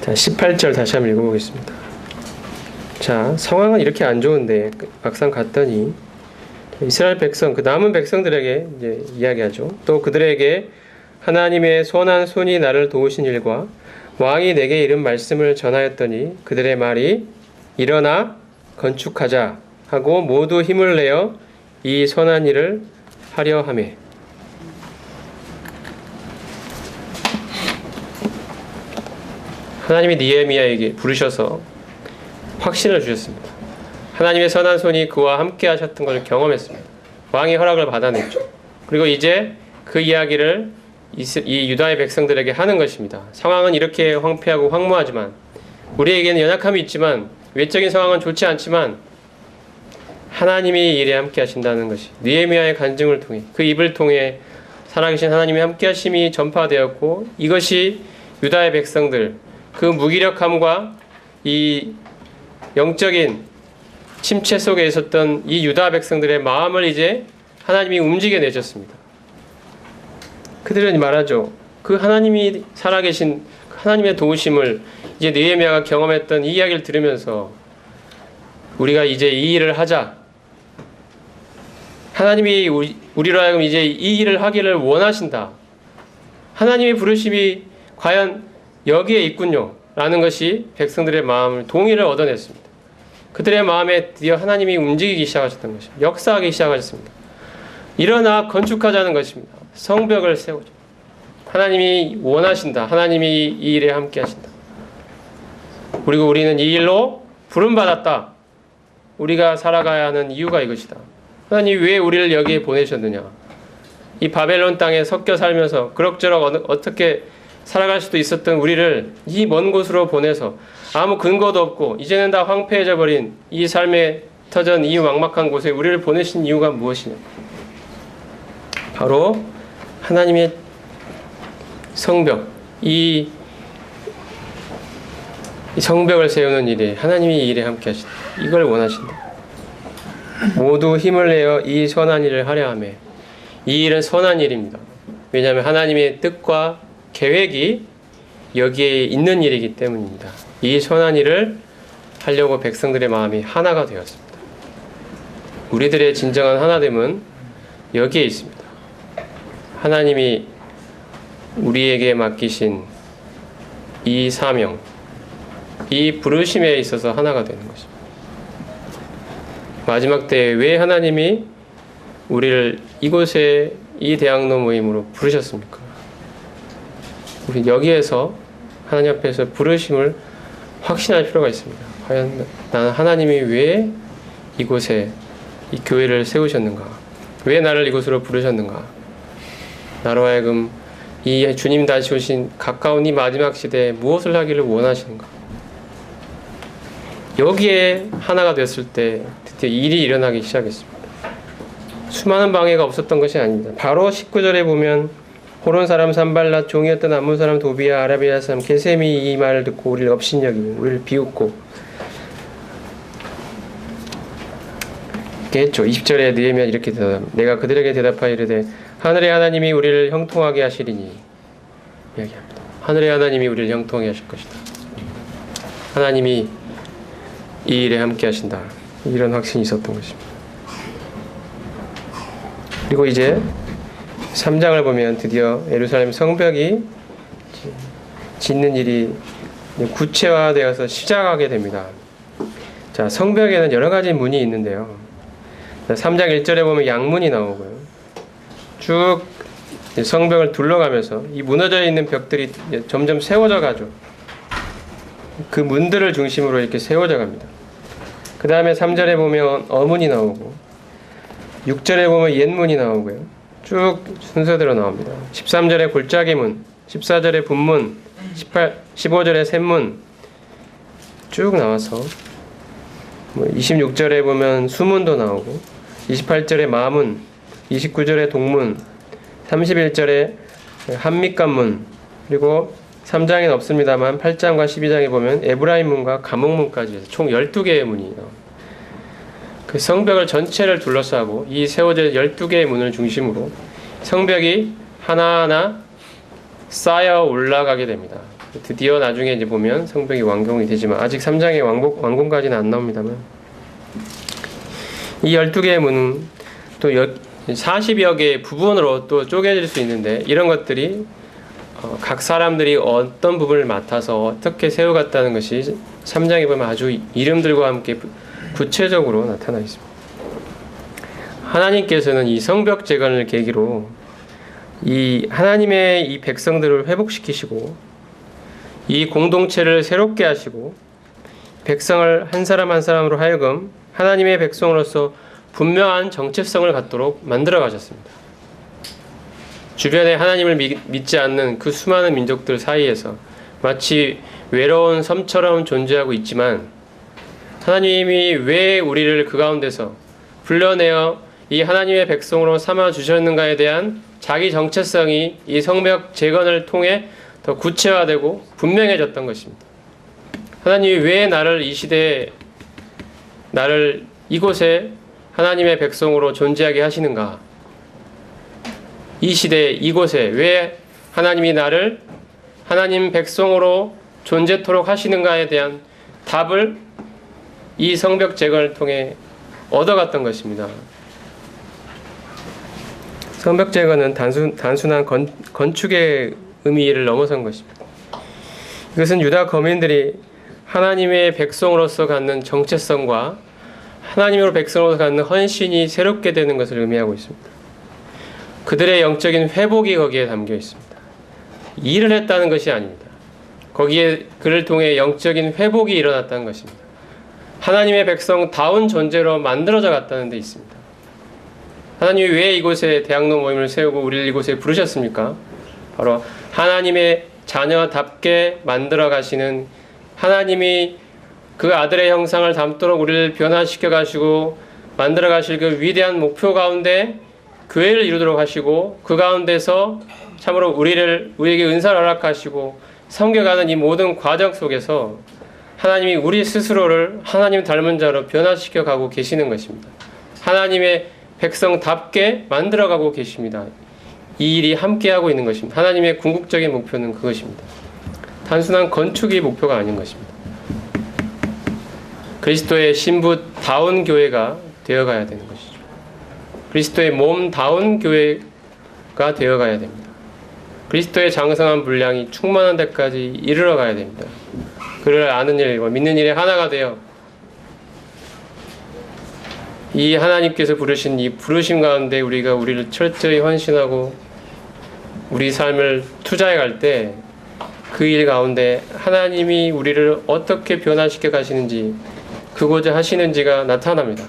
자, 18절 다시 한번 읽어보겠습니다. 자, 상황은 이렇게 안 좋은데 막상 갔더니 이스라엘 백성, 그 남은 백성들에게 이제 이야기하죠. 또 그들에게 하나님의 선한 손이 나를 도우신 일과 왕이 내게 이른 말씀을 전하였더니 그들의 말이 일어나 건축하자 하고 모두 힘을 내어 이 선한 일을 하려 하매. 하나님이 느헤미야에게 부르셔서 확신을 주셨습니다. 하나님의 선한 손이 그와 함께 하셨던 것을 경험했습니다. 왕의 허락을 받아냈죠. 그리고 이제 그 이야기를 이 유다의 백성들에게 하는 것입니다. 상황은 이렇게 황폐하고 황무하지만 우리에게는 연약함이 있지만 외적인 상황은 좋지 않지만 하나님이 이 일에 함께 하신다는 것이 느헤미야의 간증을 통해 그 입을 통해 살아계신 하나님의 함께 하심이 전파되었고 이것이 유다의 백성들 그 무기력함과 이 영적인 침체 속에 있었던 이 유다 백성들의 마음을 이제 하나님이 움직여내셨습니다. 그들은 말하죠. 그 하나님이 살아계신 하나님의 도우심을 이제 느헤미야가 경험했던 이 이야기를 들으면서 우리가 이제 이 일을 하자. 하나님이 우리로 하여금 이제 이 일을 하기를 원하신다. 하나님의 부르심이 과연 여기에 있군요. 라는 것이 백성들의 마음을 동의를 얻어냈습니다. 그들의 마음에 드디어 하나님이 움직이기 시작하셨던 것입니다. 역사하기 시작하셨습니다. 일어나 건축하자는 것입니다. 성벽을 세우자. 하나님이 원하신다. 하나님이 이 일에 함께 하신다. 그리고 우리는 이 일로 부름받았다. 우리가 살아가야 하는 이유가 이것이다. 하나님 왜 우리를 여기에 보내셨느냐. 이 바벨론 땅에 섞여 살면서 그럭저럭 어떻게 살아갈 수도 있었던 우리를 이 먼 곳으로 보내서 아무 근거도 없고 이제는 다 황폐해져 버린 이 삶의 터전 이 막막한 곳에 우리를 보내신 이유가 무엇이냐. 바로 하나님의 성벽, 이 성벽을 세우는 일에 하나님이 이 일에 함께 하신다. 이걸 원하신다. 모두 힘을 내어 이 선한 일을 하려 하며 이 일은 선한 일입니다. 왜냐하면 하나님의 뜻과 계획이 여기에 있는 일이기 때문입니다. 이 선한 일을 하려고 백성들의 마음이 하나가 되었습니다. 우리들의 진정한 하나됨은 여기에 있습니다. 하나님이 우리에게 맡기신 이 사명, 이 부르심에 있어서 하나가 되는 것입니다. 마지막 때에 왜 하나님이 우리를 이곳에 이 대학로 모임으로 부르셨습니까? 우리 여기에서 하나님 앞에서 부르심을 확신할 필요가 있습니다. 과연 나는 하나님이 왜 이곳에 이 교회를 세우셨는가? 왜 나를 이곳으로 부르셨는가? 나로 하여금 이 주님 다시 오신 가까운 이 마지막 시대에 무엇을 하기를 원하시는가? 여기에 하나가 됐을 때 드디어 일이 일어나기 시작했습니다. 수많은 방해가 없었던 것이 아닙니다. 바로 19절에 보면 호론 사람 산발랏, 종이었던 암몬 사람 도비아, 아라비아 사람 게셈이 이 말을 듣고 우리를 업신여기고 우리를 비웃고 이렇게 했죠. 20절에 느헤미야 이렇게 대답합니다. 내가 그들에게 대답하여 이르되 하늘의 하나님이 우리를 형통하게 하시리니 이야기합니다. 하늘의 하나님이 우리를 형통하게 하실 것이다. 하나님이 이 일에 함께 하신다. 이런 확신이 있었던 것입니다. 그리고 이제 3장을 보면 드디어 예루살렘 성벽이 짓는 일이 구체화되어서 시작하게 됩니다. 자, 성벽에는 여러 가지 문이 있는데요. 3장 1절에 보면 양문이 나오고요. 쭉 성벽을 둘러가면서 이 무너져 있는 벽들이 점점 세워져 가죠. 그 문들을 중심으로 이렇게 세워져 갑니다. 그 다음에 3절에 보면 어문이 나오고 6절에 보면 옛문이 나오고요. 쭉 순서대로 나옵니다. 13절에 골짜기 문, 14절에 분문, 15절에 샘문 쭉 나와서 26절에 보면 수문도 나오고 28절에 마문, 29절에 동문, 31절에 한밑관문, 그리고 3장에는 없습니다만 8장과 12장에 보면 에브라임 문과 감옥문까지 해서 총 12개의 문이 나옵니다. 그 성벽을 전체를 둘러싸고 이 세워질 12개의 문을 중심으로 성벽이 하나하나 쌓여 올라가게 됩니다. 드디어 나중에 이제 보면 성벽이 완공이 되지만 아직 3장의 완공까지는 안 나옵니다만 이 12개의 문은 또 40여 개의 부분으로 또 쪼개질 수 있는데 이런 것들이 각 사람들이 어떤 부분을 맡아서 어떻게 세워갔다는 것이 3장에 보면 아주 이름들과 함께 구체적으로 나타나 있습니다. 하나님께서는 이 성벽 재건을 계기로 이 하나님의 이 백성들을 회복시키시고 이 공동체를 새롭게 하시고 백성을 한 사람 한 사람으로 하여금 하나님의 백성으로서 분명한 정체성을 갖도록 만들어 가셨습니다. 주변에 하나님을 믿지 않는 그 수많은 민족들 사이에서 마치 외로운 섬처럼 존재하고 있지만 하나님이 왜 우리를 그 가운데서 불러내어 이 하나님의 백성으로 삼아 주셨는가에 대한 자기 정체성이 이 성벽 재건을 통해 더 구체화되고 분명해졌던 것입니다. 하나님이 왜 나를 이 시대에 나를 이곳에 하나님의 백성으로 존재하게 하시는가? 이 시대 이곳에 왜 하나님이 나를 하나님 백성으로 존재토록 하시는가에 대한 답을 이 성벽 재건을 통해 얻어갔던 것입니다. 성벽 재건은 단순한 건축의 의미를 넘어선 것입니다. 이것은 유다 거민들이 하나님의 백성으로서 갖는 정체성과 하나님으로 백성으로서 갖는 헌신이 새롭게 되는 것을 의미하고 있습니다. 그들의 영적인 회복이 거기에 담겨 있습니다. 일을 했다는 것이 아닙니다. 거기에 그를 통해 영적인 회복이 일어났다는 것입니다. 하나님의 백성다운 존재로 만들어져 갔다는 데 있습니다. 하나님이 왜 이곳에 대학로 모임을 세우고 우리를 이곳에 부르셨습니까? 바로 하나님의 자녀답게 만들어 가시는 하나님이 그 아들의 형상을 담도록 우리를 변화시켜 가시고 만들어 가실 그 위대한 목표 가운데 교회를 이루도록 하시고 그 가운데서 참으로 우리에게 은사를 허락하시고 섬겨가는 이 모든 과정 속에서 하나님이 우리 스스로를 하나님 닮은 자로 변화시켜 가고 계시는 것입니다. 하나님의 백성답게 만들어가고 계십니다. 이 일이 함께하고 있는 것입니다. 하나님의 궁극적인 목표는 그것입니다. 단순한 건축이 목표가 아닌 것입니다. 그리스도의 신부다운 교회가 되어가야 되는 것이죠. 그리스도의 몸다운 교회가 되어가야 됩니다. 그리스도의 장성한 분량이 충만한 데까지 이르러 가야 됩니다. 그를 아는 일과 믿는 일에 하나가 되어 이 하나님께서 부르신 이 부르심 가운데 우리를 철저히 헌신하고 우리 삶을 투자해 갈 때 그 일 가운데 하나님이 우리를 어떻게 변화시켜 가시는지 그고자 하시는지가 나타납니다.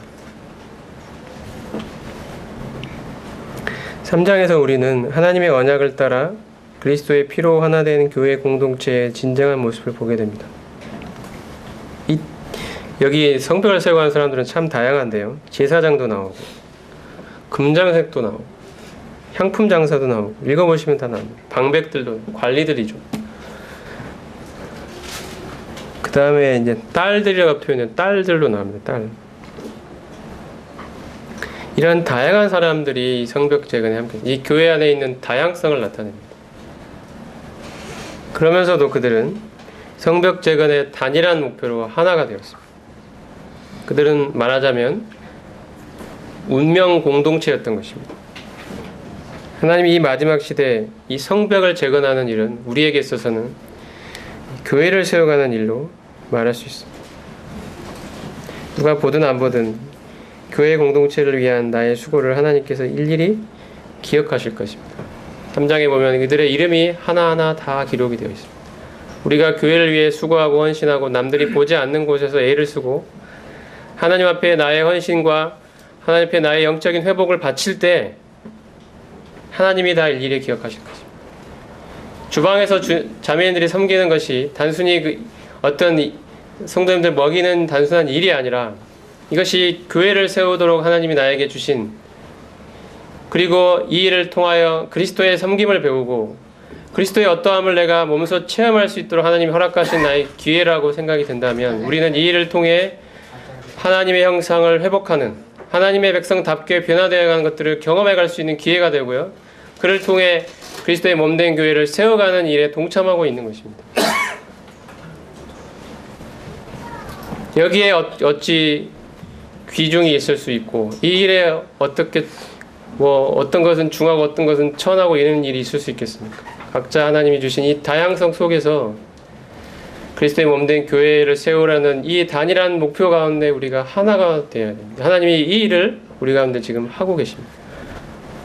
3장에서 우리는 하나님의 언약을 따라 그리스도의 피로 하나 된 교회 공동체의 진정한 모습을 보게 됩니다. 여기 성벽을 세워가는 사람들은 참 다양한데요. 제사장도 나오고 금장색도 나오고 향품 장사도 나오고 읽어보시면 다 나옵니다. 방백들도 관리들이죠. 그 다음에 이제 딸들이라고 표현한 딸들로 나옵니다. 딸. 이런 다양한 사람들이 성벽 재건에 함께 이 교회 안에 있는 다양성을 나타냅니다. 그러면서도 그들은 성벽 재건의 단일한 목표로 하나가 되었습니다. 그들은 말하자면 운명 공동체였던 것입니다. 하나님이 이 마지막 시대에 이 성벽을 재건하는 일은 우리에게 있어서는 교회를 세워가는 일로 말할 수 있습니다. 누가 보든 안 보든 교회 공동체를 위한 나의 수고를 하나님께서 일일이 기억하실 것입니다. 3장에 보면 그들의 이름이 하나하나 다 기록이 되어 있습니다. 우리가 교회를 위해 수고하고 헌신하고 남들이 보지 않는 곳에서 애를 쓰고 하나님 앞에 나의 헌신과 하나님 앞에 나의 영적인 회복을 바칠 때 하나님이 다 일일이 기억하실 것입니다. 주방에서 자매인들이 섬기는 것이 단순히 어떤 성도님들 먹이는 단순한 일이 아니라 이것이 교회를 세우도록 하나님이 나에게 주신, 그리고 이 일을 통하여 그리스도의 섬김을 배우고 그리스도의 어떠함을 내가 몸소 체험할 수 있도록 하나님이 허락하신 나의 기회라고 생각이 된다면 우리는 이 일을 통해 하나님의 형상을 회복하는, 하나님의 백성답게 변화되어가는 것들을 경험해 갈 수 있는 기회가 되고요. 그를 통해 그리스도의 몸된 교회를 세워가는 일에 동참하고 있는 것입니다. 여기에 어찌 귀중이 있을 수 있고 이 일에 어떻게 어떤 것은 중하고 어떤 것은 천하고 이런 일이 있을 수 있겠습니까? 각자 하나님이 주신 이 다양성 속에서 그리스도의 몸된 교회를 세우라는 이 단일한 목표 가운데 우리가 하나가 되어야 됩니다. 하나님이 이 일을 우리 가운데 지금 하고 계십니다.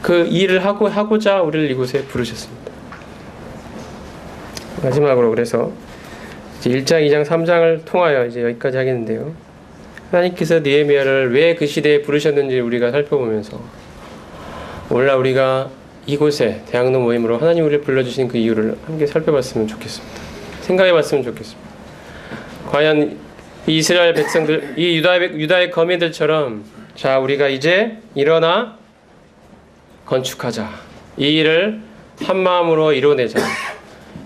그 일을 하고자 우리를 이곳에 부르셨습니다. 마지막으로 그래서 이제 1장, 2장, 3장을 통하여 이제 여기까지 하겠는데요. 하나님께서 느헤미야를 왜 그 시대에 부르셨는지 우리가 살펴보면서 오늘날 우리가 이곳에 대학로 모임으로 하나님 우리를 불러주신 그 이유를 함께 살펴봤으면 좋겠습니다. 생각해봤으면 좋겠습니다. 과연 이 이스라엘 백성들, 이 유다의 거민들처럼 자 우리가 이제 일어나 건축하자, 이 일을 한 마음으로 이뤄내자,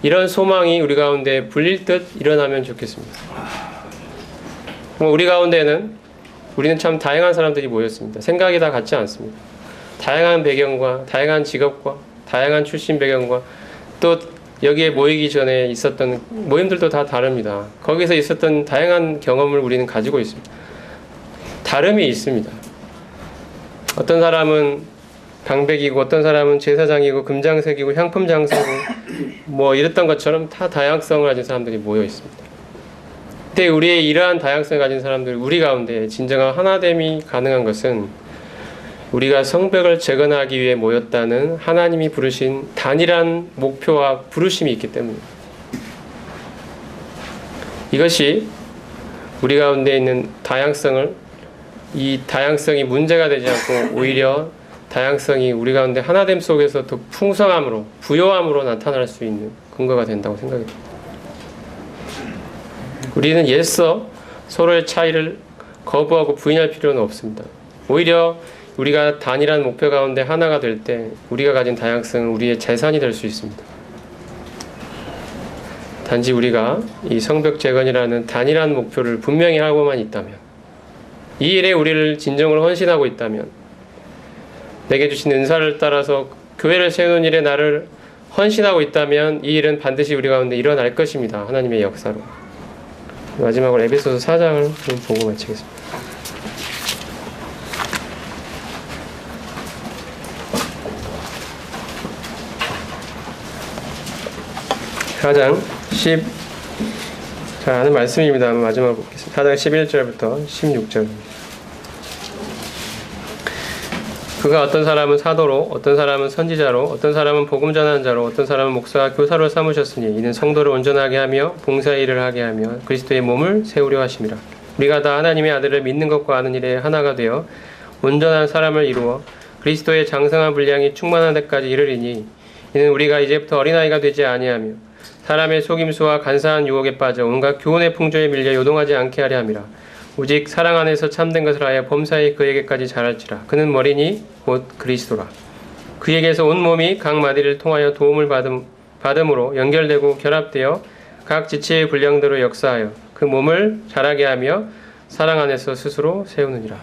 이런 소망이 우리 가운데 불릴 듯 일어나면 좋겠습니다. 우리 가운데는 우리는 참 다양한 사람들이 모였습니다. 생각이 다 같지 않습니다. 다양한 배경과 다양한 직업과 다양한 출신 배경과 또 여기에 모이기 전에 있었던 모임들도 다 다릅니다. 거기서 있었던 다양한 경험을 우리는 가지고 있습니다. 다름이 있습니다. 어떤 사람은 방백이고 어떤 사람은 제사장이고 금장색이고 향품 장사고 이랬던 것처럼 다 다양성을 가진 사람들이 모여 있습니다. 그때 우리의 이러한 다양성을 가진 사람들 우리 가운데 진정한 하나됨이 가능한 것은 우리가 성벽을 재건하기 위해 모였다는 하나님이 부르신 단일한 목표와 부르심이 있기 때문입니다. 이것이 우리 가운데 있는 다양성을, 이 다양성이 문제가 되지 않고 오히려 다양성이 우리 가운데 하나됨 속에서 더 풍성함으로, 부요함으로 나타날 수 있는 근거가 된다고 생각이 듭니다. 우리는 애써 서로의 차이를 거부하고 부인할 필요는 없습니다. 오히려 우리가 단일한 목표 가운데 하나가 될 때 우리가 가진 다양성은 우리의 재산이 될 수 있습니다. 단지 우리가 이 성벽 재건이라는 단일한 목표를 분명히 하고만 있다면, 이 일에 우리를 진정으로 헌신하고 있다면, 내게 주신 은사를 따라서 교회를 세우는 일에 나를 헌신하고 있다면 이 일은 반드시 우리 가운데 일어날 것입니다. 하나님의 역사로. 마지막으로 에베소서 4장을 좀 보고 마치겠습니다. 4장 10, 아는 말씀입니다. 마지막으로 보겠습니다. 4장 11절부터 16절입니다. 그가 어떤 사람은 사도로, 어떤 사람은 선지자로, 어떤 사람은 복음 전하는 자로, 어떤 사람은 목사와 교사로 삼으셨으니 이는 성도를 온전하게 하며 봉사의 일을 하게 하며 그리스도의 몸을 세우려 하심이라. 우리가 다 하나님의 아들을 믿는 것과 아는 일에 하나가 되어 온전한 사람을 이루어 그리스도의 장성한 분량이 충만한 데까지 이르리니 이는 우리가 이제부터 어린아이가 되지 아니하며 사람의 속임수와 간사한 유혹에 빠져 온갖 교훈의 풍조에 밀려 요동하지 않게 하려 함이라. 오직 사랑 안에서 참된 것을 하여 범사에 그에게까지 자랄지라. 그는 머리니 곧 그리스도라. 그에게서 온 몸이 각 마디를 통하여 도움을 받음으로 연결되고 결합되어 각 지체의 분량대로 역사하여 그 몸을 자라게 하며 사랑 안에서 스스로 세우느니라.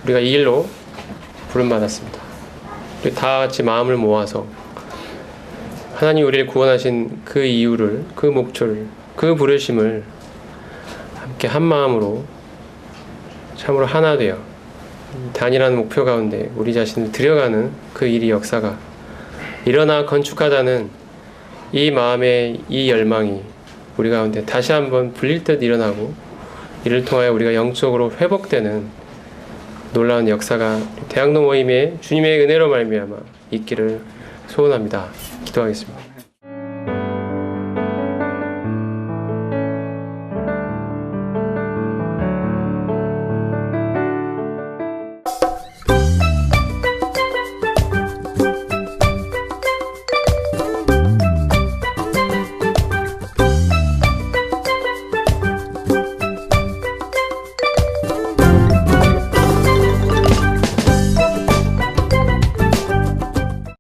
우리가 이 일로 부름받았습니다. 우리 다 같이 마음을 모아서 하나님 우리를 구원하신 그 이유를, 그 목초를, 그 부르심을 함께 한 마음으로 참으로 하나 되어 단일한 목표 가운데 우리 자신을 들여가는 그 일이 역사가 일어나 건축하자는 이 마음의 이 열망이 우리 가운데 다시 한번 불릴 듯 일어나고 이를 통하여 우리가 영적으로 회복되는 놀라운 역사가 대학로 모임에 주님의 은혜로 말미암아 있기를 소원합니다. 기도하겠습니다.